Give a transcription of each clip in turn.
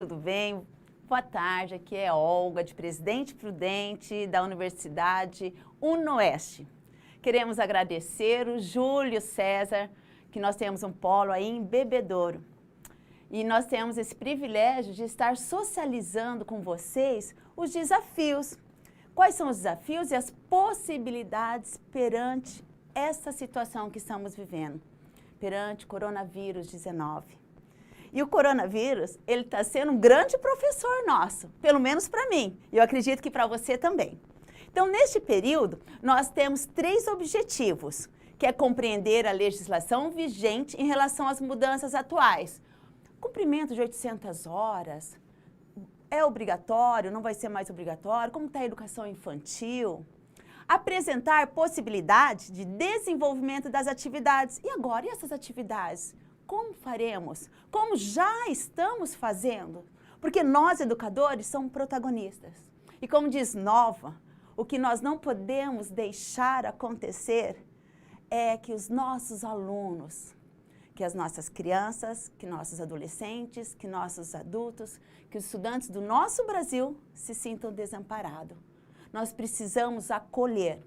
Tudo bem? Boa tarde, aqui é Olga, de Presidente Prudente, da Universidade UNOeste. Queremos agradecer o Júlio César, que nós temos um polo aí em Bebedouro. E nós temos esse privilégio de estar socializando com vocês os desafios. Quais são os desafios e as possibilidades perante essa situação que estamos vivendo, perante o coronavírus 19. E o coronavírus, ele está sendo um grande professor nosso, pelo menos para mim, e eu acredito que para você também. Então, neste período, nós temos 3 objetivos, que é compreender a legislação vigente em relação às mudanças atuais. Cumprimento de 800 horas, é obrigatório, não vai ser mais obrigatório, como está a educação infantil? Apresentar possibilidade de desenvolvimento das atividades. E agora, e essas atividades? Como faremos? Como já estamos fazendo? Porque nós, educadores, somos protagonistas. E como diz Nova, o que nós não podemos deixar acontecer é que os nossos alunos, que as nossas crianças, que nossos adolescentes, que nossos adultos, que os estudantes do nosso Brasil se sintam desamparados. Nós precisamos acolher.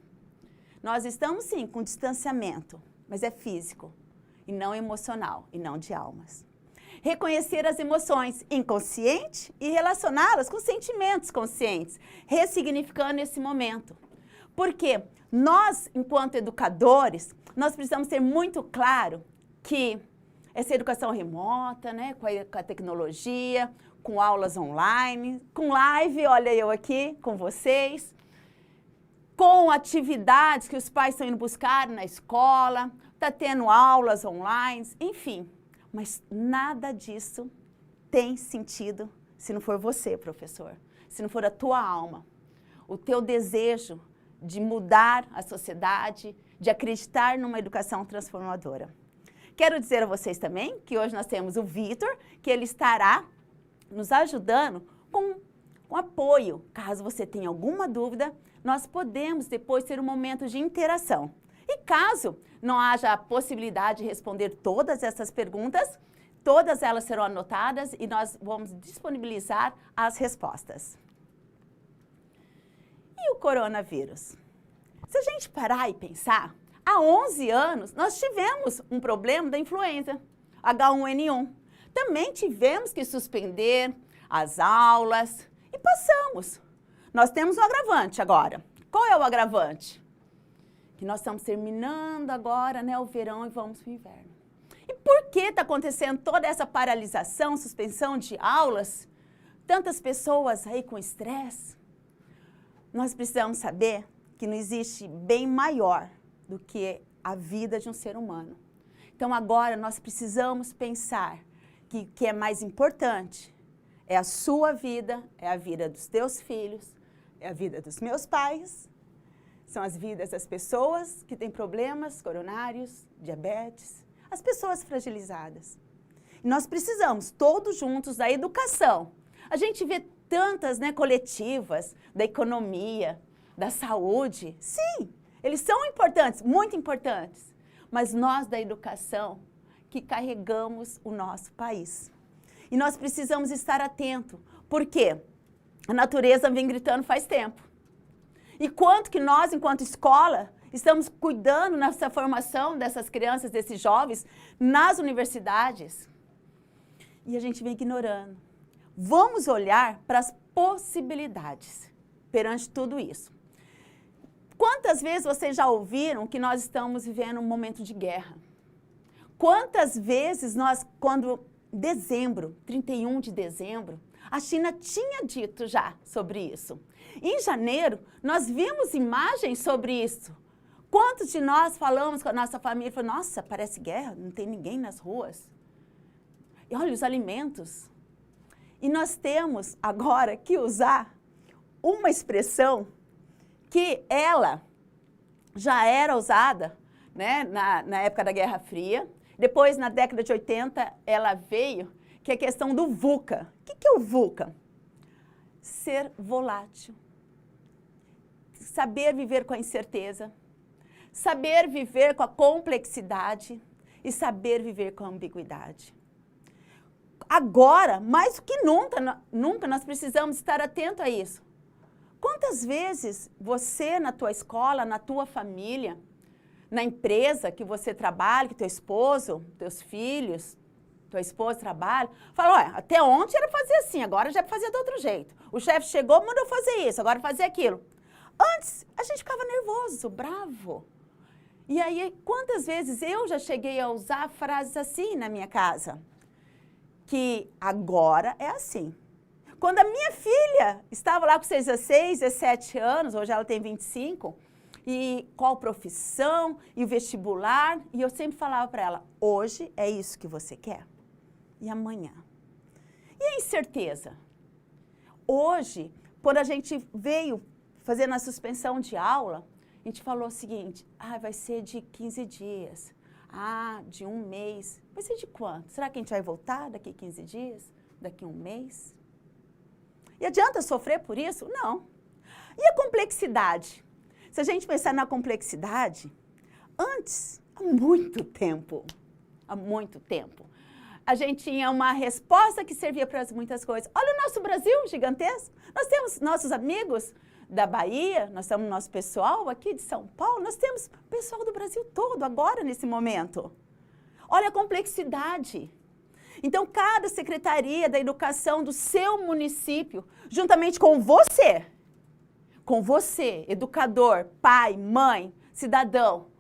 Nós estamos, sim, com distanciamento, mas é físico. E não emocional, e não de almas. Reconhecer as emoções inconscientes e relacioná-las com sentimentos conscientes, ressignificando esse momento. Porque nós, enquanto educadores, nós precisamos ter muito claro que essa educação remota, né, com a tecnologia, com aulas online, com live, olha eu aqui com vocês, com atividades que os pais estão indo buscar na escola, está tendo aulas online, enfim. Mas nada disso tem sentido se não for você, professor, se não for a tua alma, o teu desejo de mudar a sociedade, de acreditar numa educação transformadora. Quero dizer a vocês também que hoje nós temos o Vitor, que ele estará nos ajudando com apoio. Caso você tenha alguma dúvida, nós podemos depois ter um momento de interação. E caso não haja a possibilidade de responder todas essas perguntas, todas elas serão anotadas e nós vamos disponibilizar as respostas. E o coronavírus? Se a gente parar e pensar, há 11 anos nós tivemos um problema da influenza, H1N1. Também tivemos que suspender as aulas e passamos. Nós temos um agravante agora. Qual é o agravante? Que nós estamos terminando agora, né, o verão e vamos para o inverno. E por que está acontecendo toda essa paralisação, suspensão de aulas? Tantas pessoas aí com estresse? Nós precisamos saber que não existe bem maior do que a vida de um ser humano. Então agora nós precisamos pensar que o que é mais importante é a sua vida, é a vida dos teus filhos, é a vida dos meus pais, são as vidas das pessoas que têm problemas coronários, diabetes, as pessoas fragilizadas. E nós precisamos, todos juntos, da educação. A gente vê tantas, né, coletivas da economia, da saúde. Sim, eles são importantes, muito importantes. Mas nós, da educação, que carregamos o nosso país. E nós precisamos estar atentos, porque a natureza vem gritando faz tempo. E quanto que nós, enquanto escola, estamos cuidando nessa formação dessas crianças, desses jovens, nas universidades. E a gente vem ignorando. Vamos olhar para as possibilidades perante tudo isso. Quantas vezes vocês já ouviram que nós estamos vivendo um momento de guerra? Quantas vezes nós, quando dezembro, 31 de dezembro, a China tinha dito já sobre isso. Em janeiro, nós vimos imagens sobre isso. Quantos de nós falamos com a nossa família e falamos, nossa, parece guerra, não tem ninguém nas ruas. E olha os alimentos. E nós temos agora que usar uma expressão que ela já era usada, né, na época da Guerra Fria. Depois, na década de 80, ela veio, que é a questão do VUCA. O que é o VUCA? Ser volátil. Saber viver com a incerteza. Saber viver com a complexidade e saber viver com a ambiguidade. agora, mais do que nunca nós precisamos estar atento a isso. Quantas vezes você na tua escola, na tua família, na empresa que você trabalha, que teu esposo, teus filhos, tua esposa trabalha, fala, olha, até ontem era fazer assim, agora já é fazer de outro jeito. O chefe chegou, mandou fazer isso, agora fazer aquilo. Antes, a gente ficava nervoso, bravo. E aí, quantas vezes eu já cheguei a usar frases assim na minha casa? Que agora é assim. Quando a minha filha estava lá com 16, 17 anos, hoje ela tem 25, e qual profissão, e o vestibular, e eu sempre falava para ela, hoje é isso que você quer? E amanhã? E a incerteza? Hoje, quando a gente veio fazendo a suspensão de aula, a gente falou o seguinte, vai ser de 15 dias, de um mês, vai ser de quanto? Será que a gente vai voltar daqui 15 dias? Daqui um mês? E adianta sofrer por isso? Não. E a complexidade? Se a gente pensar na complexidade, antes, há muito tempo, a gente tinha uma resposta que servia para muitas coisas. Olha o nosso Brasil gigantesco. Nós temos nossos amigos da Bahia, nós temos nosso pessoal aqui de São Paulo, nós temos pessoal do Brasil todo agora, nesse momento. Olha a complexidade. Então, cada secretaria da educação do seu município, juntamente com você, educador, pai, mãe, cidadão,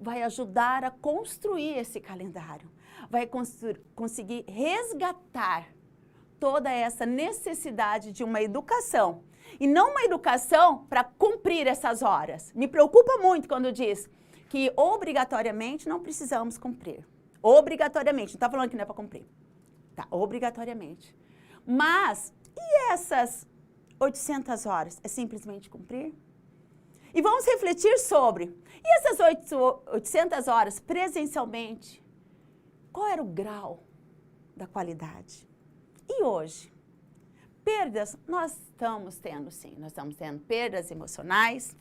vai ajudar a construir esse calendário, vai conseguir resgatar toda essa necessidade de uma educação. E não uma educação para cumprir essas horas. Me preocupa muito quando diz que obrigatoriamente não precisamos cumprir. Obrigatoriamente, não está falando que não é para cumprir. Tá, obrigatoriamente. Mas, e essas 800 horas? É simplesmente cumprir? E vamos refletir sobre, e essas 800 horas presencialmente, qual era o grau da qualidade? E hoje? Perdas, nós estamos tendo sim, nós estamos tendo perdas emocionais,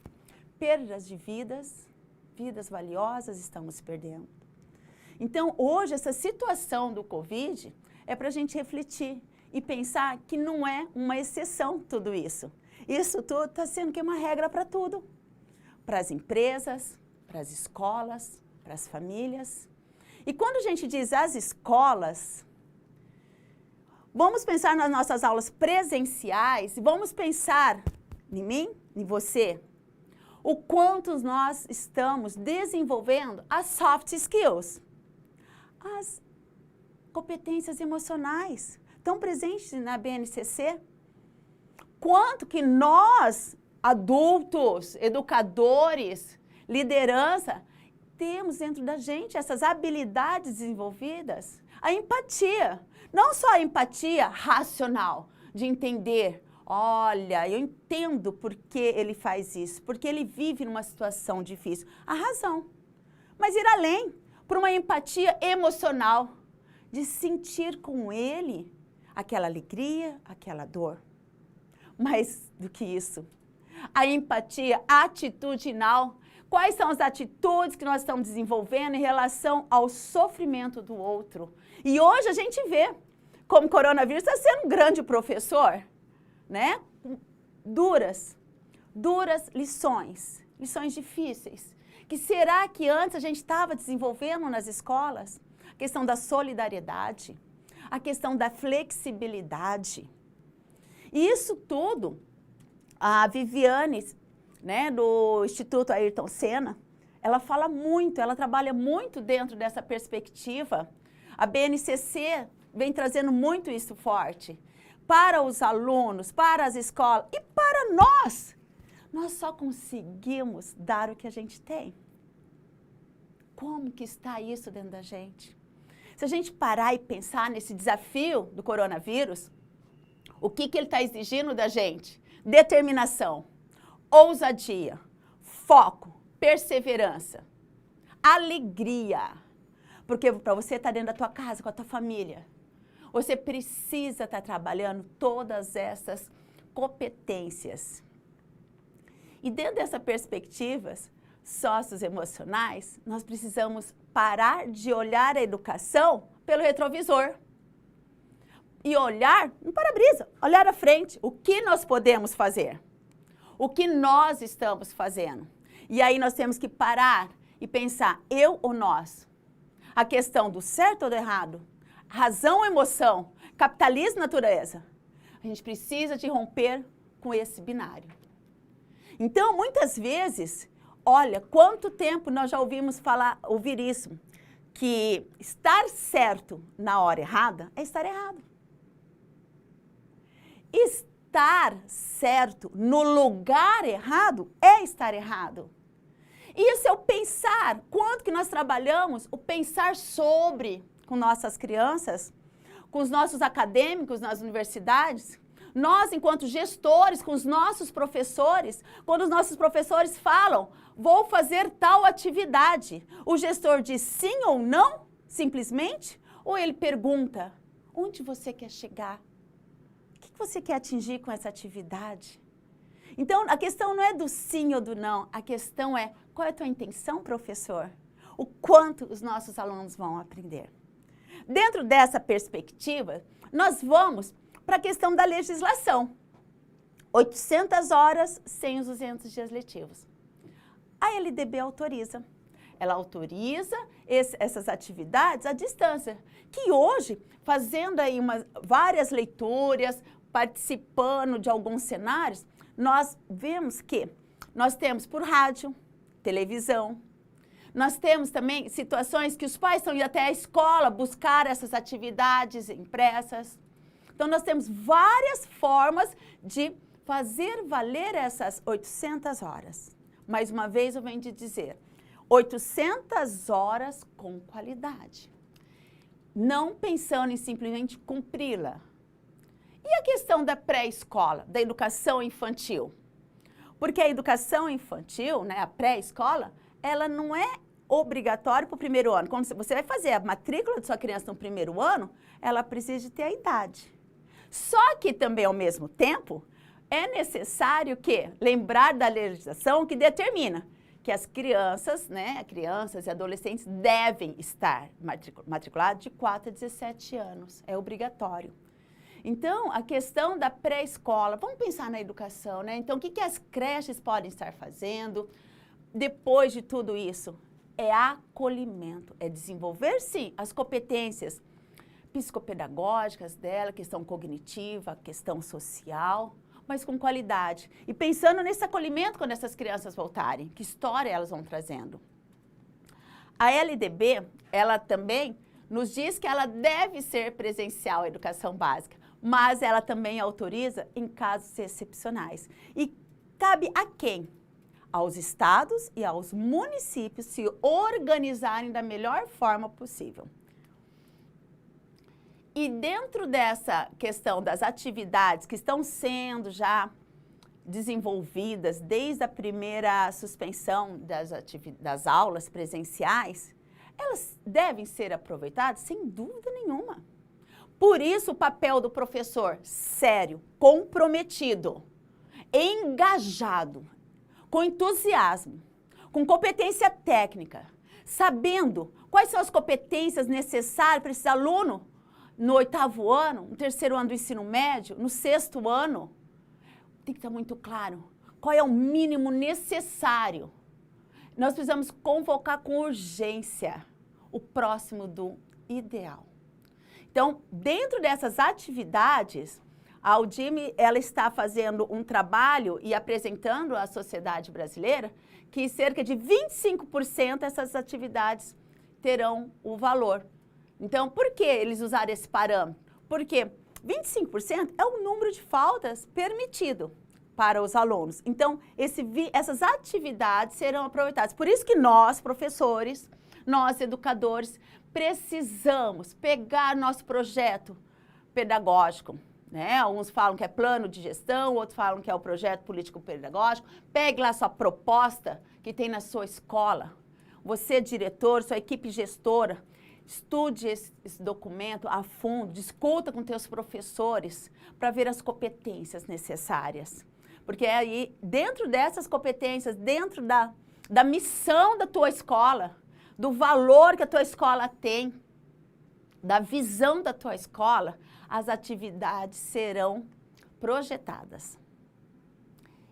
perdas de vidas valiosas estamos perdendo. Então, hoje, essa situação do Covid é para a gente refletir e pensar que não é uma exceção tudo isso. Isso tudo está sendo que uma regra para tudo. Para as empresas, para as escolas, para as famílias. E quando a gente diz as escolas, vamos pensar nas nossas aulas presenciais e vamos pensar em mim, em você, o quanto nós estamos desenvolvendo as soft skills, as competências emocionais, tão presentes na BNCC. Quanto que nós, adultos, educadores, liderança, temos dentro da gente essas habilidades desenvolvidas. A empatia, não só a empatia racional, de entender, olha, eu entendo por que ele faz isso, porque ele vive numa situação difícil. A razão. Mas ir além, por uma empatia emocional, de sentir com ele aquela alegria, aquela dor. Mais do que isso, a empatia atitudinal. Quais são as atitudes que nós estamos desenvolvendo em relação ao sofrimento do outro? E hoje a gente vê como o coronavírus está sendo um grande professor, né? Duras lições difíceis. Que será que antes a gente estava desenvolvendo nas escolas? A questão da solidariedade, a questão da flexibilidade. E isso tudo, a Viviane, né, do Instituto Ayrton Senna, ela fala muito, ela trabalha muito dentro dessa perspectiva. A BNCC vem trazendo muito isso forte para os alunos, para as escolas e para nós. Nós só conseguimos dar o que a gente tem. Como que está isso dentro da gente? Se a gente parar e pensar nesse desafio do coronavírus, o que ele está exigindo da gente? Determinação, ousadia, foco, perseverança, alegria. Porque para você estar dentro da tua casa, com a tua família, você precisa estar trabalhando todas essas competências. E dentro dessa perspectiva socioemocionais, nós precisamos parar de olhar a educação pelo retrovisor. e olhar no para-brisa, olhar à frente. O que nós podemos fazer? O que nós estamos fazendo? E aí nós temos que parar e pensar, eu ou nós? A questão do certo ou do errado, razão ou emoção, capitalismo ou natureza. A gente precisa de romper com esse binário. Então, muitas vezes, olha, quanto tempo nós já ouvir isso, que estar certo na hora errada é estar errado. Estar certo no lugar errado é estar errado. Isso é o pensar. Quanto que nós trabalhamos o pensar sobre com nossas crianças, com os nossos acadêmicos nas universidades, nós, enquanto gestores, com os nossos professores, quando os nossos professores falam, vou fazer tal atividade, o gestor diz sim ou não, simplesmente, ou ele pergunta, onde você quer chegar? O que você quer atingir com essa atividade? Então, a questão não é do sim ou do não, a questão é, qual é a tua intenção, professor? O quanto os nossos alunos vão aprender. Dentro dessa perspectiva, nós vamos para a questão da legislação. 800 horas sem os 200 dias letivos. A LDB autoriza. Ela autoriza essas atividades à distância, que hoje, fazendo aí várias leituras, participando de alguns cenários, nós vemos que nós temos por rádio, televisão, nós temos também situações que os pais estão indo até a escola buscar essas atividades impressas. Então, nós temos várias formas de fazer valer essas 800 horas. Mais uma vez, eu venho de dizer, 800 horas com qualidade. Não pensando em simplesmente cumpri-la. E a questão da pré-escola, da educação infantil? Porque a educação infantil, né, a pré-escola, ela não é obrigatória para o primeiro ano. Quando você vai fazer a matrícula de sua criança no primeiro ano, ela precisa de ter a idade. Só que também, ao mesmo tempo, é necessário lembrar da legislação que determina que as crianças, né, crianças e adolescentes devem estar matriculados de 4 a 17 anos. É obrigatório. Então, a questão da pré-escola, vamos pensar na educação, né? Então, o que as creches podem estar fazendo depois de tudo isso? É acolhimento, é desenvolver, sim, as competências psicopedagógicas dela, questão cognitiva, questão social, mas com qualidade. E pensando nesse acolhimento quando essas crianças voltarem, que história elas vão trazendo. A LDB, ela também nos diz que ela deve ser presencial, a educação básica, mas ela também autoriza em casos excepcionais. E cabe a quem? Aos estados e aos municípios se organizarem da melhor forma possível. E dentro dessa questão das atividades que estão sendo já desenvolvidas desde a primeira suspensão das aulas presenciais, elas devem ser aproveitadas sem dúvida nenhuma. Por isso o papel do professor sério, comprometido, engajado, com entusiasmo, com competência técnica, sabendo quais são as competências necessárias para esse aluno no 8º ano, no 3º ano do ensino médio, no 6º ano. Tem que estar muito claro qual é o mínimo necessário. Nós precisamos convocar com urgência o próximo do ideal. Então, dentro dessas atividades, a Udime, ela está fazendo um trabalho e apresentando à sociedade brasileira que cerca de 25% dessas atividades terão o valor. Então, por que eles usaram esse parâmetro? Porque 25% é o número de faltas permitido para os alunos. Então, essas atividades serão aproveitadas. Por isso que nós, professores, nós, educadores, precisamos pegar nosso projeto pedagógico, né? Alguns falam que é plano de gestão, outros falam que é o projeto político-pedagógico. Pegue lá sua proposta que tem na sua escola. Você, diretor, sua equipe gestora, estude esse documento a fundo, discuta com teus professores para ver as competências necessárias. Porque aí, dentro dessas competências, dentro da missão da tua escola, do valor que a tua escola tem, da visão da tua escola, as atividades serão projetadas.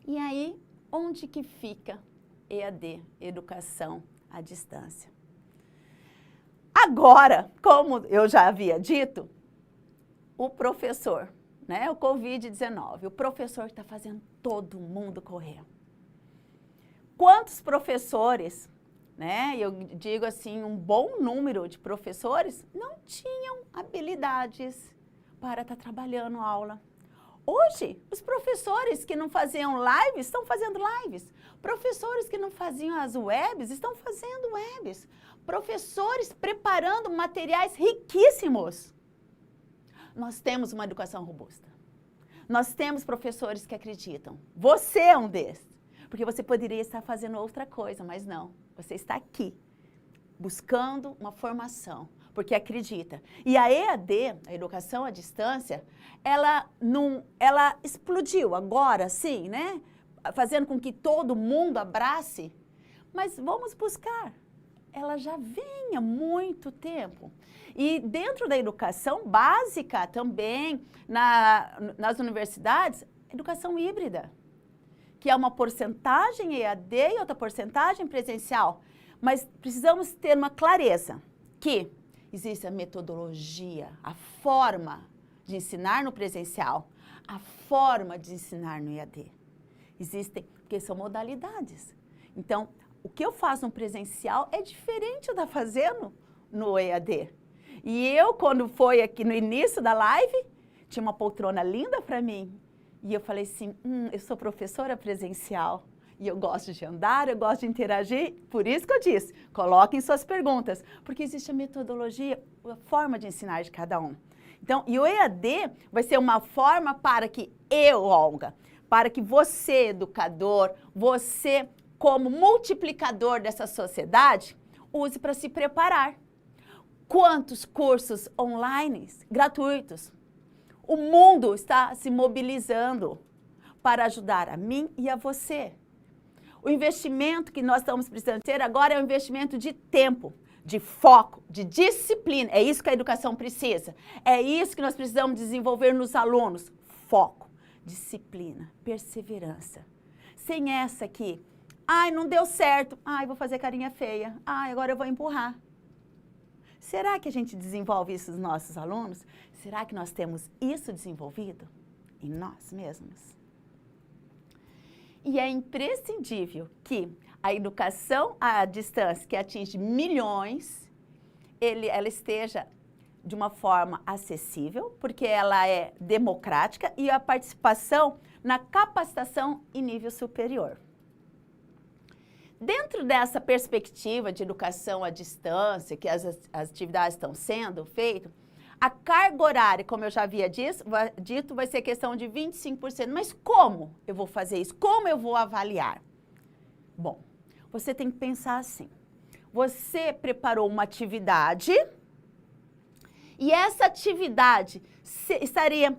E aí, onde que fica EAD, Educação à Distância? Agora, como eu já havia dito, o professor, né, o Covid-19, o professor está fazendo todo mundo correr. Quantos professores, né, eu digo assim, um bom número de professores não tinham habilidades para estar trabalhando aula. Hoje, os professores que não faziam lives estão fazendo lives. Professores que não faziam as webs estão fazendo webs. Professores preparando materiais riquíssimos. Nós temos uma educação robusta. Nós temos professores que acreditam. Você é um desses. Porque você poderia estar fazendo outra coisa, mas não. Você está aqui, buscando uma formação, porque acredita. E a EAD, a Educação à Distância, ela explodiu agora, sim, né? Fazendo com que todo mundo abrace. Mas vamos buscar. Ela já vem há muito tempo. E dentro da educação básica também, nas universidades, educação híbrida, que é uma porcentagem EAD e outra porcentagem presencial. Mas precisamos ter uma clareza que existe a metodologia, a forma de ensinar no presencial, a forma de ensinar no EAD. Existem, porque são modalidades. Então, o que eu faço no presencial é diferente do que eu estou fazendo no EAD. E eu, quando foi aqui no início da live, tinha uma poltrona linda para mim. E eu falei assim, eu sou professora presencial. E eu gosto de andar, eu gosto de interagir. Por isso que eu disse, coloquem suas perguntas. Porque existe a metodologia, a forma de ensinar de cada um. Então, e o EAD vai ser uma forma para que eu, Olga, para que você, educador, você, como multiplicador dessa sociedade, use para se preparar. Quantos cursos online gratuitos? O mundo está se mobilizando para ajudar a mim e a você. O investimento que nós estamos precisando ter agora é um investimento de tempo, de foco, de disciplina. É isso que a educação precisa. É isso que nós precisamos desenvolver nos alunos. Foco, disciplina, perseverança. Sem essa aqui, ai, não deu certo, ai, vou fazer carinha feia, ai, agora eu vou empurrar. Será que a gente desenvolve isso nos nossos alunos? Será que nós temos isso desenvolvido em nós mesmos? E é imprescindível que a educação à distância, que atinge milhões, ela esteja de uma forma acessível, porque ela é democrática, e a participação na capacitação em nível superior. Dentro dessa perspectiva de educação à distância, que as atividades estão sendo feitas, a carga horária, como eu já havia dito, vai ser questão de 25%. Mas como eu vou fazer isso? Como eu vou avaliar? Bom, você tem que pensar assim. Você preparou uma atividade e essa atividade estaria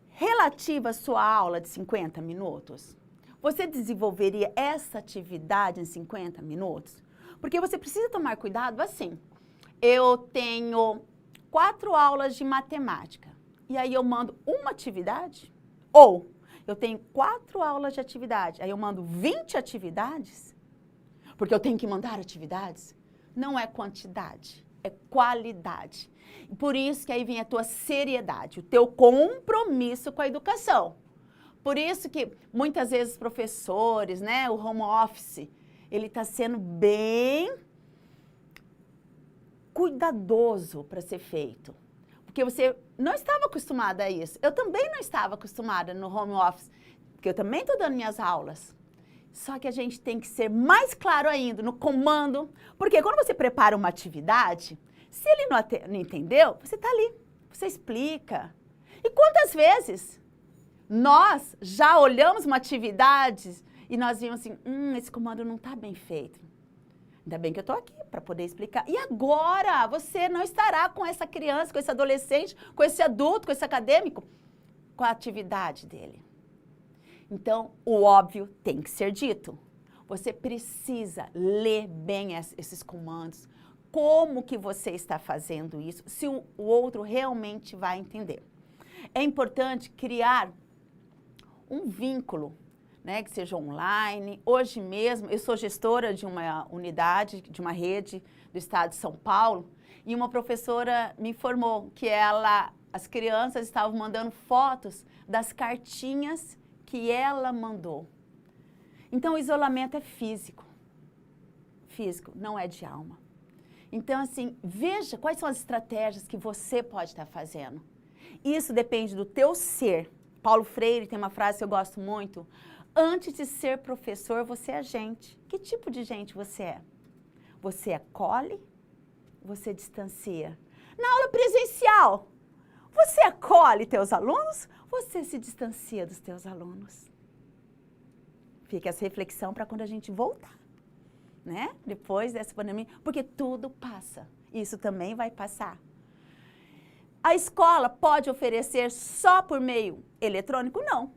relativa à sua aula de 50 minutos? Você desenvolveria essa atividade em 50 minutos? Porque você precisa tomar cuidado assim. Eu tenho 4 aulas de matemática e aí eu mando uma atividade? Ou eu tenho 4 aulas de atividade, aí eu mando 20 atividades? Porque eu tenho que mandar atividades? Não é quantidade, é qualidade. E por isso que aí vem a tua seriedade, o teu compromisso com a educação. Por isso que muitas vezes os professores, né, o home office, ele está sendo bem cuidadoso para ser feito. Porque você não estava acostumada a isso. Eu também não estava acostumada no home office, porque eu também estou dando minhas aulas. Só que a gente tem que ser mais claro ainda no comando, porque quando você prepara uma atividade, se ele não entendeu, você está ali, você explica. E quantas vezes nós já olhamos uma atividade e nós vimos assim, esse comando não está bem feito. Ainda bem que eu estou aqui para poder explicar. E agora você não estará com essa criança, com esse adolescente, com esse adulto, com esse acadêmico, com a atividade dele. Então, o óbvio tem que ser dito. Você precisa ler bem esses comandos, como que você está fazendo isso, se o outro realmente vai entender. É importante criar um vínculo, né, que seja online. Hoje mesmo, eu sou gestora de uma unidade, de uma rede do estado de São Paulo, e uma professora me informou que as crianças estavam mandando fotos das cartinhas que ela mandou. Então, o isolamento é físico. Físico, não é de alma. Então, assim, veja quais são as estratégias que você pode estar fazendo. Isso depende do teu ser. Paulo Freire tem uma frase que eu gosto muito. Antes de ser professor, você é gente. Que tipo de gente você é? Você acolhe? Você distancia? Na aula presencial, você acolhe teus alunos? Você se distancia dos teus alunos? Fica essa reflexão para quando a gente voltar, né? Depois dessa pandemia, porque tudo passa. Isso também vai passar. A escola pode oferecer só por meio eletrônico? Não.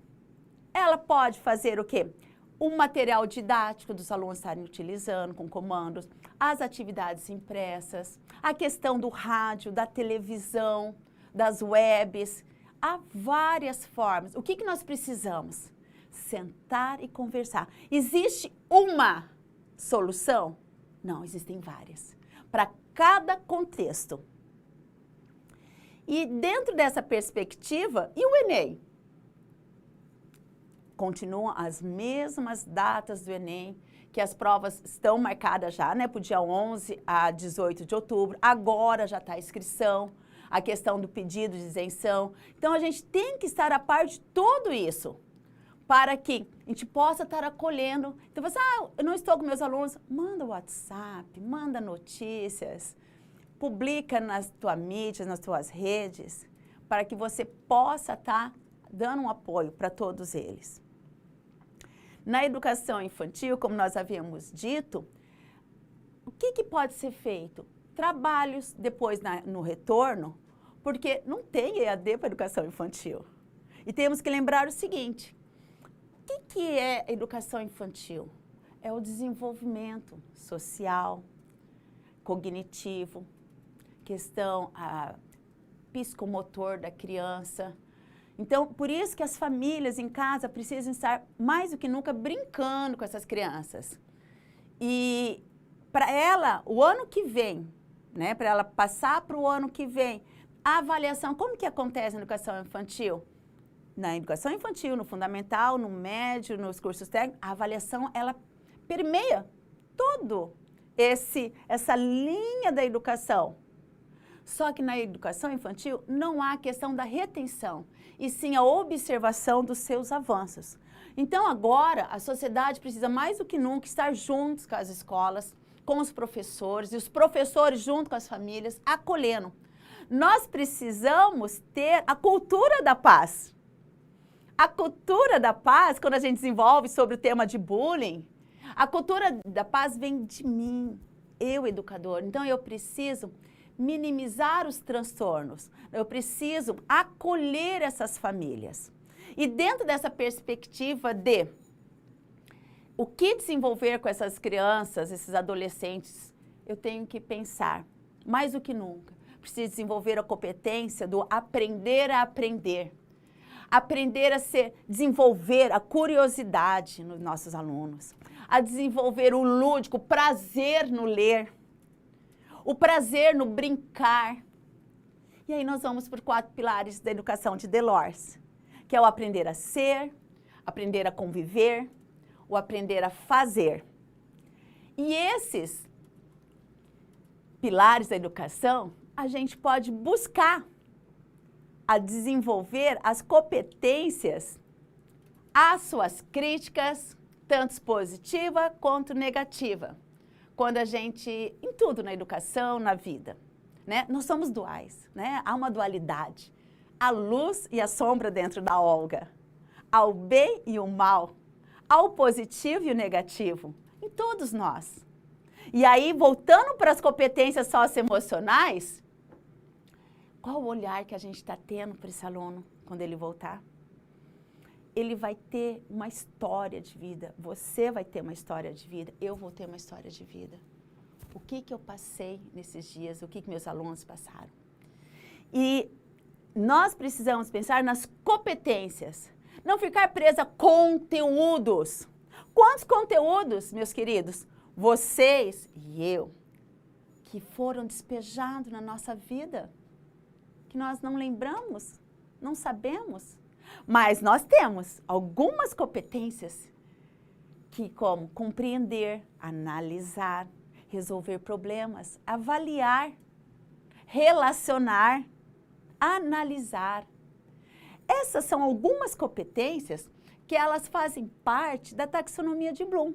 Ela pode fazer o quê? Um material didático dos alunos estarem utilizando com comandos, as atividades impressas, a questão do rádio, da televisão, das webs. Há várias formas. O que nós precisamos? Sentar e conversar. Existe uma solução? Não, existem várias. Para cada contexto. E dentro dessa perspectiva, e o Enem? Continuam as mesmas datas do Enem, que as provas estão marcadas já, né, para o dia 11 a 18 de outubro. Agora já está a inscrição, a questão do pedido de isenção. Então, a gente tem que estar a par de tudo isso, para que a gente possa estar acolhendo. Então, você, eu não estou com meus alunos, manda WhatsApp, manda notícias, publica nas tuas mídias, nas tuas redes, para que você possa estar dando um apoio para todos eles. Na educação infantil, como nós havíamos dito, o que pode ser feito? Trabalhos depois no retorno, porque não tem EAD para educação infantil. E temos que lembrar o seguinte, o que é educação infantil? É o desenvolvimento social, cognitivo, questão psicomotor da criança. Então, por isso que as famílias em casa precisam estar mais do que nunca brincando com essas crianças. E para ela, o ano que vem, né, para ela passar para o ano que vem, a avaliação, como que acontece na educação infantil? Na educação infantil, no fundamental, no médio, nos cursos técnicos, a avaliação, ela permeia todo essa linha da educação. Só que na educação infantil não há a questão da retenção, e sim a observação dos seus avanços. Então agora a sociedade precisa mais do que nunca estar juntos com as escolas, com os professores, e os professores junto com as famílias, acolhendo. Nós precisamos ter a cultura da paz. A cultura da paz, quando a gente desenvolve sobre o tema de bullying, a cultura da paz vem de mim, eu educador. Então eu preciso minimizar os transtornos, eu preciso acolher essas famílias. E dentro dessa perspectiva de o que desenvolver com essas crianças, esses adolescentes, eu tenho que pensar, mais do que nunca, preciso desenvolver a competência do aprender a aprender. Aprender a desenvolver a curiosidade nos nossos alunos, a desenvolver o lúdico, o prazer no ler, o prazer no brincar. E aí nós vamos por 4 pilares da educação de Delors, que é o aprender a ser, aprender a conviver, o aprender a fazer. E esses pilares da educação, a gente pode buscar a desenvolver as competências, as suas críticas, tanto positiva quanto negativa. Quando a gente, em tudo na educação, na vida, né? Nós somos duais, né? Há uma dualidade, a luz e a sombra dentro da Olga, ao bem e o mal, ao positivo e o negativo, em todos nós. E aí, voltando para as competências socioemocionais, qual o olhar que a gente está tendo para esse aluno quando ele voltar? Ele vai ter uma história de vida, você vai ter uma história de vida, eu vou ter uma história de vida. O que eu passei nesses dias, o que meus alunos passaram. E nós precisamos pensar nas competências, não ficar presa a conteúdos. Quantos conteúdos, meus queridos, vocês e eu, que foram despejados na nossa vida, que nós não lembramos, não sabemos, mas nós temos algumas competências que, como compreender, analisar, resolver problemas, avaliar, relacionar, analisar. Essas são algumas competências que elas fazem parte da taxonomia de Bloom,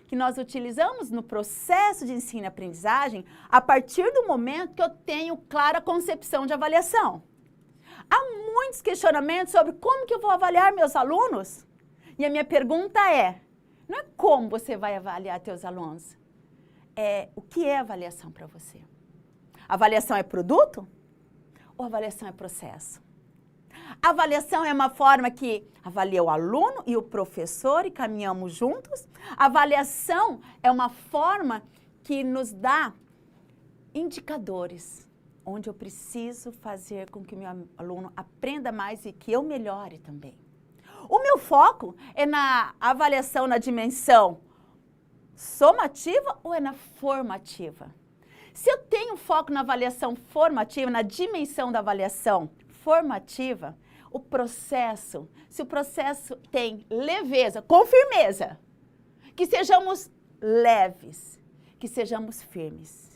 que nós utilizamos no processo de ensino e aprendizagem a partir do momento que eu tenho clara concepção de avaliação. Há muitos questionamentos sobre como que eu vou avaliar meus alunos. E a minha pergunta é, não é como você vai avaliar teus alunos, é o que é avaliação para você? Avaliação é produto ou avaliação é processo? A avaliação é uma forma que avalia o aluno e o professor e caminhamos juntos. A avaliação é uma forma que nos dá indicadores, onde eu preciso fazer com que o meu aluno aprenda mais e que eu melhore também. O meu foco é na avaliação na dimensão somativa ou é na formativa? Se eu tenho foco na avaliação formativa, na dimensão da avaliação formativa, o processo, se o processo tem leveza, com firmeza, que sejamos leves, que sejamos firmes,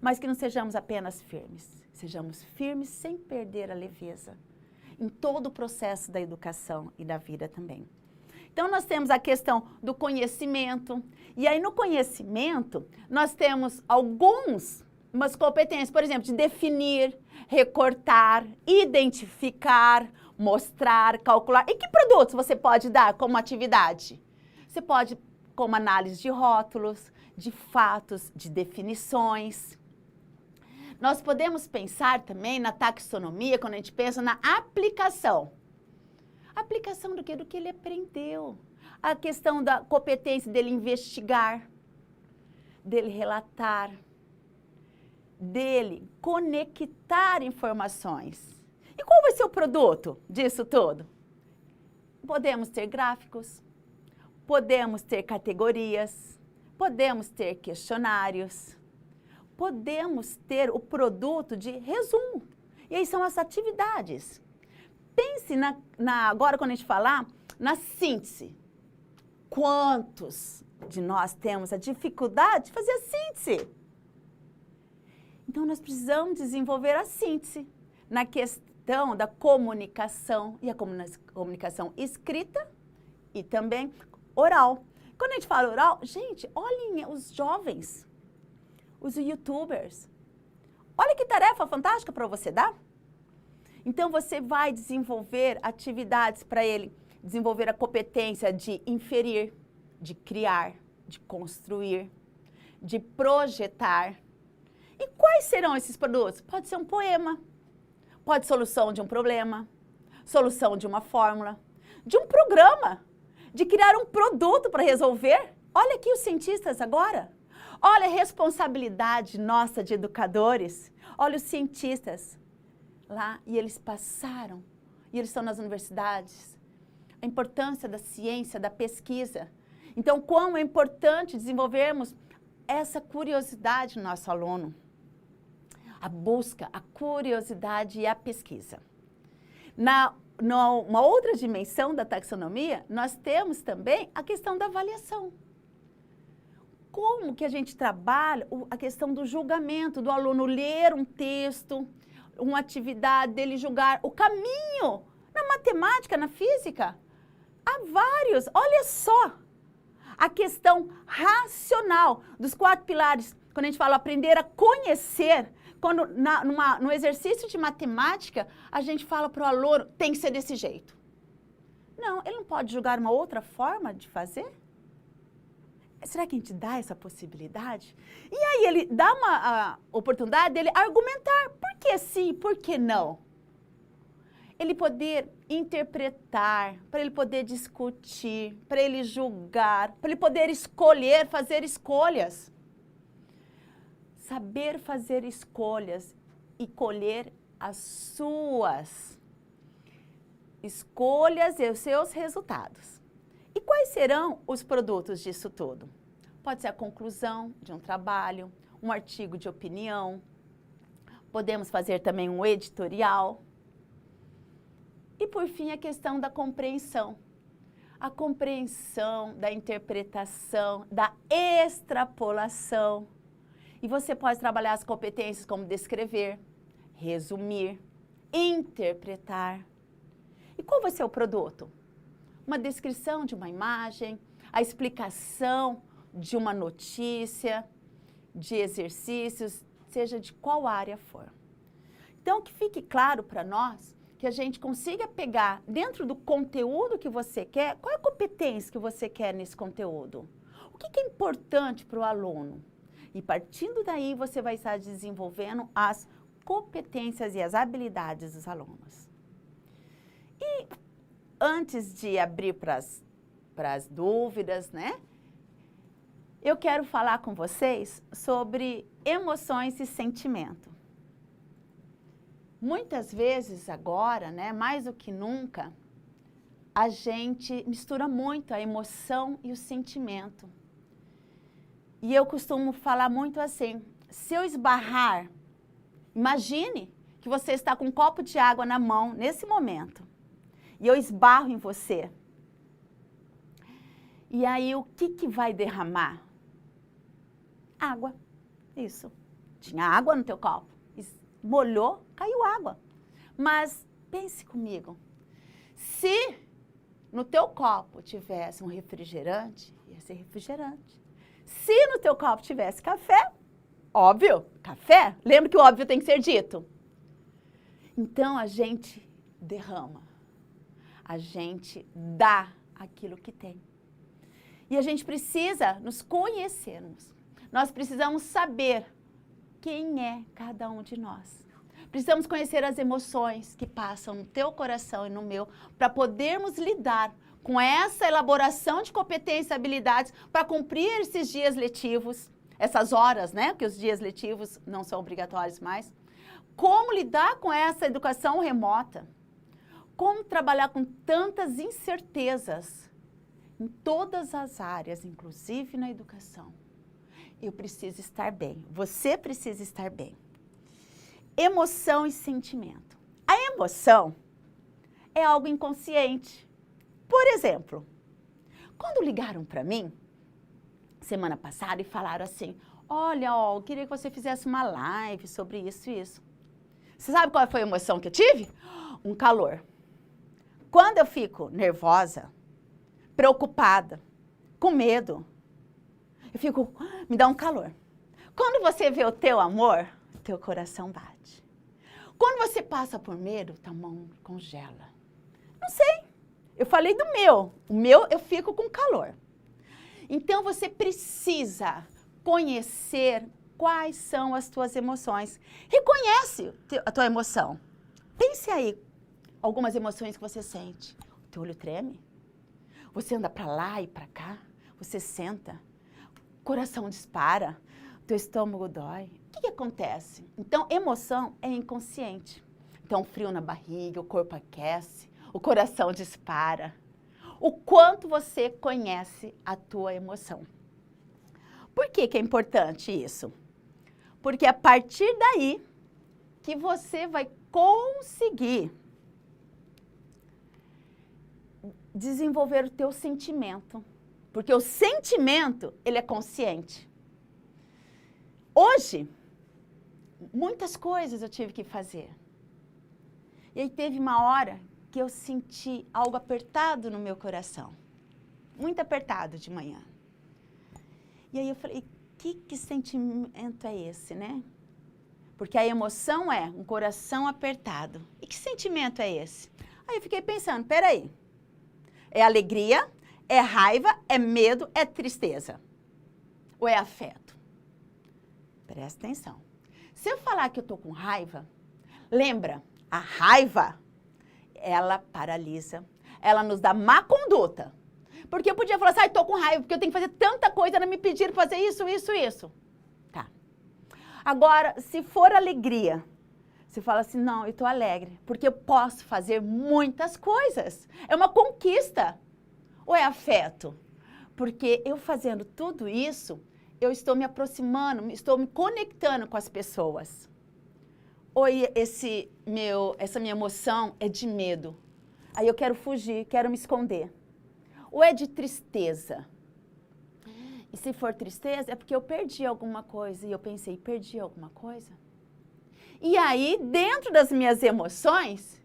mas que não sejamos apenas firmes, sejamos firmes sem perder a leveza em todo o processo da educação e da vida também. Então, nós temos a questão do conhecimento, e aí no conhecimento nós temos umas competências, por exemplo, de definir, recortar, identificar, mostrar, calcular. E que produtos você pode dar como atividade? Você pode como análise de rótulos, de fatos, de definições. Nós podemos pensar também na taxonomia, quando a gente pensa na aplicação. Aplicação do quê? Do que ele aprendeu. A questão da competência dele investigar, dele relatar, dele conectar informações. E qual vai ser o produto disso tudo? Podemos ter gráficos, podemos ter categorias, podemos ter questionários, podemos ter o produto de resumo. E aí são as atividades. Pense agora, quando a gente falar, na síntese. Quantos de nós temos a dificuldade de fazer a síntese? Então, nós precisamos desenvolver a síntese na questão da comunicação, e a comunicação escrita e também oral. Quando a gente fala oral, gente, olhem os jovens, os youtubers. Olha que tarefa fantástica para você dar. Então, você vai desenvolver atividades para ele desenvolver a competência de inferir, de criar, de construir, de projetar. E quais serão esses produtos? Pode ser um poema, pode ser solução de um problema, solução de uma fórmula, de um programa, de criar um produto para resolver. Olha aqui os cientistas agora. Olha a responsabilidade nossa de educadores. Olha os cientistas lá, e eles passaram, e eles estão nas universidades. A importância da ciência, da pesquisa. Então, como é importante desenvolvermos essa curiosidade no nosso aluno. A busca, a curiosidade e a pesquisa. Uma outra dimensão da taxonomia, nós temos também a questão da avaliação. Como que a gente trabalha a questão do julgamento, do aluno ler um texto, uma atividade dele julgar o caminho na matemática, na física. Há vários, olha só, a questão racional dos 4 pilares, quando a gente fala aprender a conhecer, quando no exercício de matemática, a gente fala para o aluno, tem que ser desse jeito. Não, ele não pode julgar uma outra forma de fazer? Será que a gente dá essa possibilidade? E aí ele dá uma oportunidade dele argumentar, por que sim, por que não? Ele poder interpretar, para ele poder discutir, para ele julgar, para ele poder escolher, fazer escolhas. Saber fazer escolhas e colher as suas escolhas e os seus resultados. E quais serão os produtos disso tudo? Pode ser a conclusão de um trabalho, um artigo de opinião, podemos fazer também um editorial. E por fim, a questão da compreensão. A compreensão da interpretação, da extrapolação. E você pode trabalhar as competências como descrever, resumir, interpretar. E qual vai ser o produto? Uma descrição de uma imagem, a explicação de uma notícia, de exercícios, seja de qual área for. Então, que fique claro para nós que a gente consiga pegar dentro do conteúdo que você quer, qual é a competência que você quer nesse conteúdo? O que é importante para o aluno? E partindo daí, você vai estar desenvolvendo as competências e as habilidades dos alunos. E antes de abrir para as dúvidas, né? Eu quero falar com vocês sobre emoções e sentimento. Muitas vezes agora, né, mais do que nunca, a gente mistura muito a emoção e o sentimento. E eu costumo falar muito assim, se eu esbarrar, imagine que você está com um copo de água na mão nesse momento, e eu esbarro em você. E aí o que vai derramar? Água, isso. Tinha água no teu copo. Molhou, caiu água. Mas pense comigo, se no teu copo tivesse um refrigerante, ia ser refrigerante. Se no teu copo tivesse café, óbvio, café, lembra que o óbvio tem que ser dito. Então a gente derrama, a gente dá aquilo que tem. E a gente precisa nos conhecermos, nós precisamos saber quem é cada um de nós. Precisamos conhecer as emoções que passam no teu coração e no meu, para podermos lidar com essa elaboração de competências e habilidades para cumprir esses dias letivos, essas horas, né? Porque os dias letivos não são obrigatórios mais. Como lidar com essa educação remota? Como trabalhar com tantas incertezas em todas as áreas, inclusive na educação? Eu preciso estar bem, você precisa estar bem. Emoção e sentimento. A emoção é algo inconsciente. Por exemplo, quando ligaram para mim, semana passada, e falaram assim, olha, eu queria que você fizesse uma live sobre isso e isso. Você sabe qual foi a emoção que eu tive? Um calor. Quando eu fico nervosa, preocupada, com medo, eu fico, me dá um calor. Quando você vê o teu amor, teu coração bate. Quando você passa por medo, tua mão congela. Não sei, eu falei do meu. O meu eu fico com calor. Então você precisa conhecer quais são as tuas emoções. Reconhece a tua emoção. Pense aí, algumas emoções que você sente. O teu olho treme? Você anda para lá e para cá? Você senta? O coração dispara? O teu estômago dói? O que acontece? Então, emoção é inconsciente. Então, frio na barriga, o corpo aquece, o coração dispara. O quanto você conhece a tua emoção. Por que é importante isso? Porque é a partir daí que você vai conseguir desenvolver o teu sentimento. Porque o sentimento, ele é consciente. Hoje, muitas coisas eu tive que fazer. E aí teve uma hora que eu senti algo apertado no meu coração. Muito apertado de manhã. E aí eu falei, que sentimento é esse, né? Porque a emoção é um coração apertado. E que sentimento é esse? Aí eu fiquei pensando, peraí. É alegria, é raiva, é medo, é tristeza? Ou é afeto? Presta atenção. Se eu falar que eu tô com raiva, lembra, a raiva, ela paralisa, ela nos dá má conduta. Porque eu podia falar assim, tô com raiva, porque eu tenho que fazer tanta coisa, ela me pediram fazer isso. Tá. Agora, se for alegria, Você fala assim, não, eu estou alegre, porque eu posso fazer muitas coisas. É uma conquista. Ou é afeto? Porque eu fazendo tudo isso, eu estou me aproximando, estou me conectando com as pessoas. Ou essa minha emoção é de medo. Aí eu quero fugir, quero me esconder. Ou é de tristeza? E se for tristeza, é porque eu perdi alguma coisa. E eu pensei, perdi alguma coisa? E aí, dentro das minhas emoções,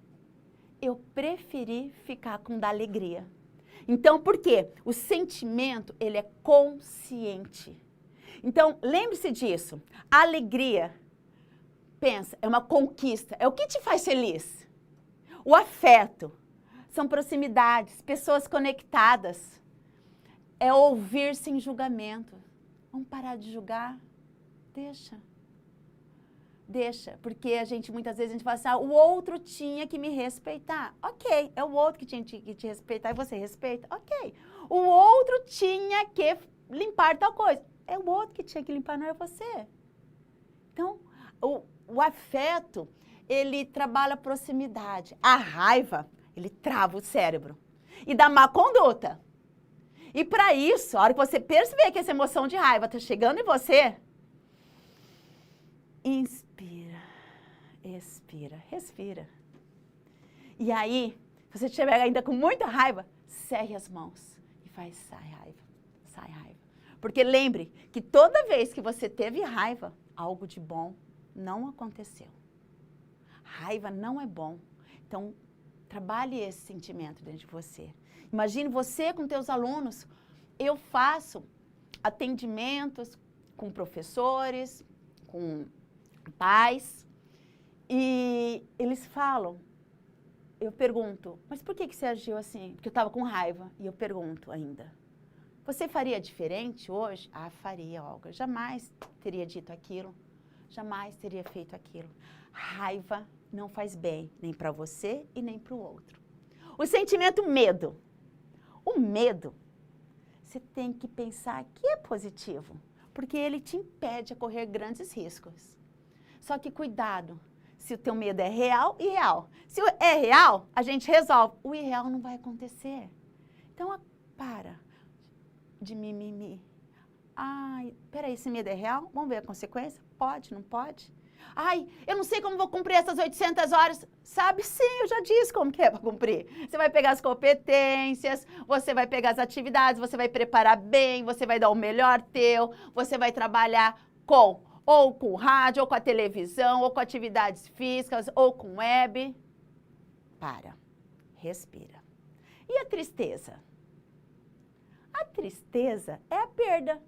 eu preferi ficar com da alegria. Então, por quê? O sentimento, ele é consciente. Então, lembre-se disso. A alegria, pensa, é uma conquista. É o que te faz feliz. O afeto são proximidades, pessoas conectadas. É ouvir sem julgamento. Vamos parar de julgar? Deixa. Deixa, porque muitas vezes a gente fala assim, o outro tinha que me respeitar. Ok, é o outro que tinha que te respeitar e você respeita. Ok, o outro tinha que limpar tal coisa. É o outro que tinha que limpar, não é você. Então, o afeto, ele trabalha a proximidade. A raiva, ele trava o cérebro e dá má conduta. E para isso, a hora que você perceber que essa emoção de raiva está chegando em você, inspira, expira, respira. E aí, se você estiver ainda com muita raiva, cerre as mãos e faz sai raiva, sai raiva. Porque lembre que toda vez que você teve raiva, algo de bom não aconteceu. Raiva não é bom. Então, trabalhe esse sentimento dentro de você. Imagine você com teus alunos. Eu faço atendimentos com professores, com pais, e eles falam, eu pergunto, mas por que você agiu assim? Porque eu estava com raiva. E eu pergunto ainda, você faria diferente hoje? Ah, faria, Olga. Jamais teria dito aquilo, jamais teria feito aquilo. Raiva não faz bem, nem para você e nem para o outro. O sentimento medo. O medo, você tem que pensar que é positivo, porque ele te impede a correr grandes riscos. Só que cuidado, se o teu medo é real, irreal. Se é real, a gente resolve. O irreal não vai acontecer. Então, para de mimimi. Ai, peraí, esse medo é real? Vamos ver a consequência? Pode, não pode? Ai, eu não sei como vou cumprir essas 800 horas. Sabe sim, eu já disse como que é para cumprir. Você vai pegar as competências, você vai pegar as atividades, você vai preparar bem, você vai dar o melhor teu, você vai trabalhar ou com rádio, ou com a televisão, ou com atividades físicas, ou com web. Para, respira. E a tristeza? A tristeza é a perda.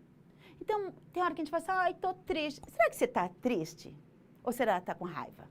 Então, tem hora que a gente fala assim, ai, tô triste. Será que você tá triste? Ou será que tá com raiva?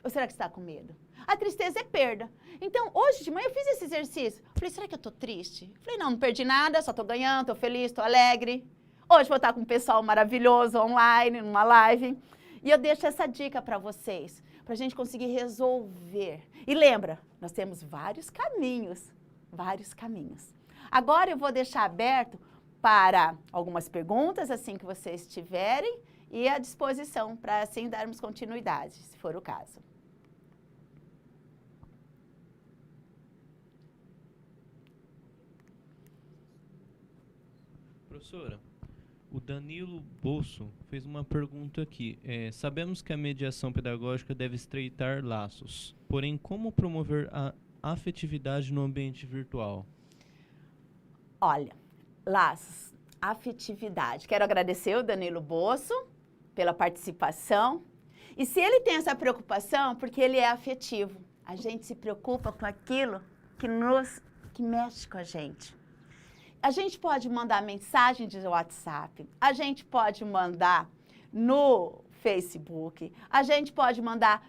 Ou será que você tá com medo? A tristeza é perda. Então, hoje de manhã eu fiz esse exercício. Falei, será que eu tô triste? Falei, não perdi nada, só tô ganhando, tô feliz, tô alegre. Hoje vou estar com um pessoal maravilhoso online, numa live. E eu deixo essa dica para vocês, para a gente conseguir resolver. E lembra, nós temos vários caminhos, vários caminhos. Agora eu vou deixar aberto para algumas perguntas, assim que vocês tiverem, e à disposição para assim darmos continuidade, se for o caso. Professora, o Danilo Bosso fez uma pergunta aqui. Sabemos que a mediação pedagógica deve estreitar laços, porém, como promover a afetividade no ambiente virtual? Olha, laços, afetividade. Quero agradecer o Danilo Bosso pela participação. E se ele tem essa preocupação, porque ele é afetivo. A gente se preocupa com aquilo que mexe com a gente. A gente pode mandar mensagem de WhatsApp, a gente pode mandar no Facebook, a gente pode mandar,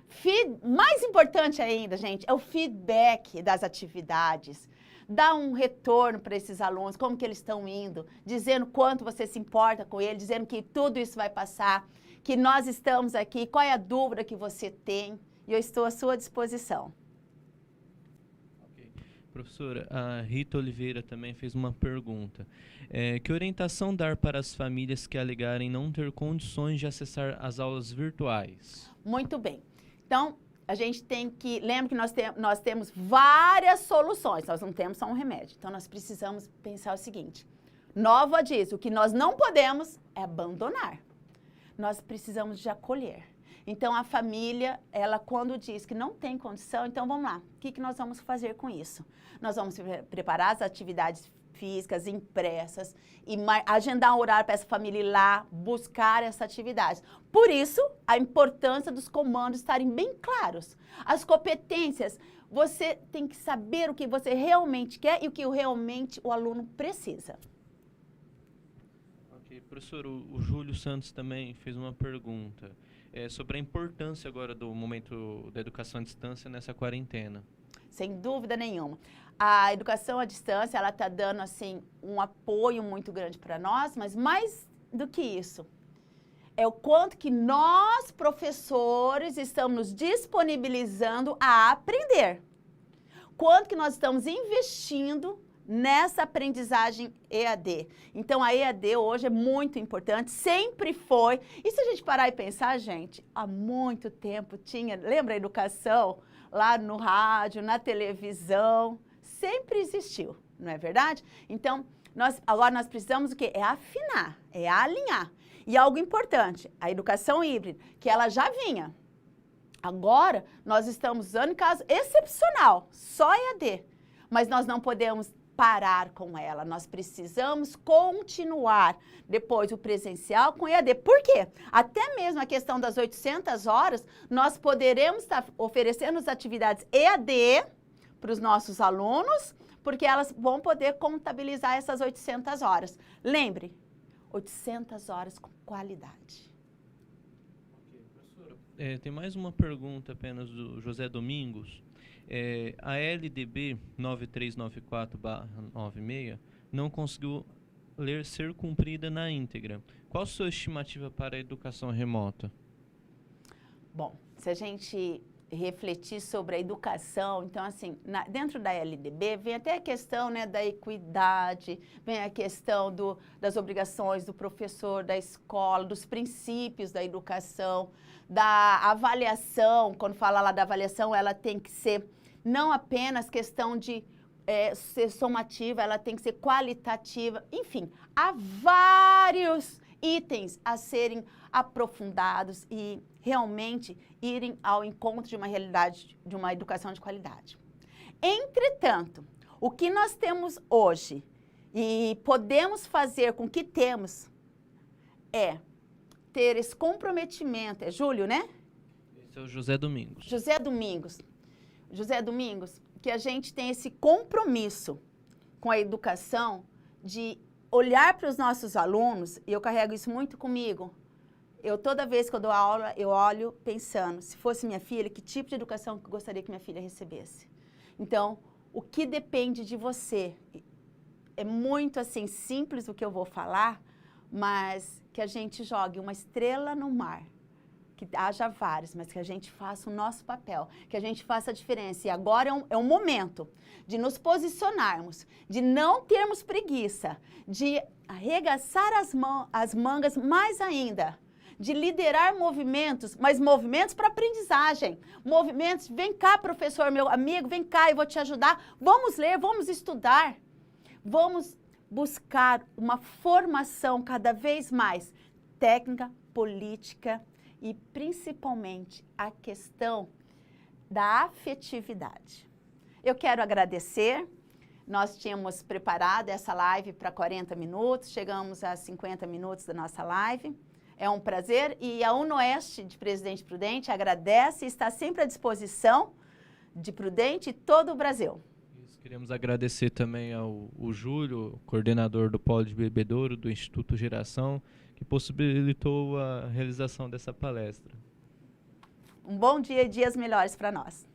mais importante ainda, gente, é o feedback das atividades. Dá um retorno para esses alunos, como que eles estão indo, dizendo quanto você se importa com eles, dizendo que tudo isso vai passar, que nós estamos aqui, qual é a dúvida que você tem, e eu estou à sua disposição. Professora, a Rita Oliveira também fez uma pergunta. Que orientação dar para as famílias que alegarem não ter condições de acessar as aulas virtuais? Muito bem. Então, a gente tem que... Lembra que nós temos várias soluções, nós não temos só um remédio. Então, nós precisamos pensar o seguinte. Nova diz, o que nós não podemos é abandonar. Nós precisamos de acolher. Então, a família, ela quando diz que não tem condição, então vamos lá. O que nós vamos fazer com isso? Nós vamos preparar as atividades físicas impressas e agendar um horário para essa família ir lá buscar essa atividade. Por isso, a importância dos comandos estarem bem claros. As competências, você tem que saber o que você realmente quer e o que realmente o aluno precisa. Ok, professor, o Júlio Santos também fez uma pergunta sobre a importância agora do momento da educação à distância nessa quarentena. Sem dúvida nenhuma. A educação à distância, ela está dando, assim, um apoio muito grande para nós, mas mais do que isso, é o quanto que nós, professores, estamos nos disponibilizando a aprender. Quanto que nós estamos investindo nessa aprendizagem EAD. Então, a EAD hoje é muito importante, sempre foi. E se a gente parar e pensar, gente, há muito tempo tinha, lembra a educação lá no rádio, na televisão, sempre existiu, não é verdade? Então, agora nós precisamos o quê? É afinar, é alinhar. E algo importante, a educação híbrida, que ela já vinha. Agora, nós estamos usando em caso excepcional, só EAD. Mas nós não podemos parar com ela, nós precisamos continuar depois o presencial com EAD. Por quê? Até mesmo a questão das 800 horas, nós poderemos estar oferecendo as atividades EAD para os nossos alunos, porque elas vão poder contabilizar essas 800 horas. Lembre, 800 horas com qualidade. Ok, professora. Tem mais uma pergunta apenas do José Domingos. A LDB 9394/96 não conseguiu ser cumprida na íntegra. Qual a sua estimativa para a educação remota? Bom, se a gente refletir sobre a educação, então assim, dentro da LDB vem até a questão, né, da equidade, vem a questão das obrigações do professor, da escola, dos princípios da educação, da avaliação. Quando fala lá da avaliação, ela tem que ser não apenas questão de ser somativa, ela tem que ser qualitativa, enfim, há vários itens a serem aprofundados e realmente irem ao encontro de uma realidade, de uma educação de qualidade. Entretanto, o que nós temos hoje e podemos fazer com o que temos é ter esse comprometimento, é Júlio, né? Esse é o José Domingos. José Domingos, que a gente tem esse compromisso com a educação de olhar para os nossos alunos, e eu carrego isso muito comigo. Toda vez que eu dou aula, eu olho pensando, se fosse minha filha, que tipo de educação que eu gostaria que minha filha recebesse? Então, o que depende de você? É muito, assim, simples o que eu vou falar, mas que a gente jogue uma estrela no mar, que haja vários, mas que a gente faça o nosso papel, que a gente faça a diferença. E agora é um momento de nos posicionarmos, de não termos preguiça, de arregaçar as mangas mais ainda, de liderar movimentos, mas movimentos para aprendizagem. Movimentos, vem cá, professor, meu amigo, vem cá, eu vou te ajudar. Vamos ler, vamos estudar. Vamos buscar uma formação cada vez mais técnica, política e principalmente a questão da afetividade. Eu quero agradecer. Nós tínhamos preparado essa live para 40 minutos, chegamos a 50 minutos da nossa live. É um prazer e a UNOeste de Presidente Prudente agradece e está sempre à disposição de Prudente e todo o Brasil. Queremos agradecer também ao Júlio, coordenador do Polo de Bebedouro, do Instituto Geração, que possibilitou a realização dessa palestra. Um bom dia e dias melhores para nós.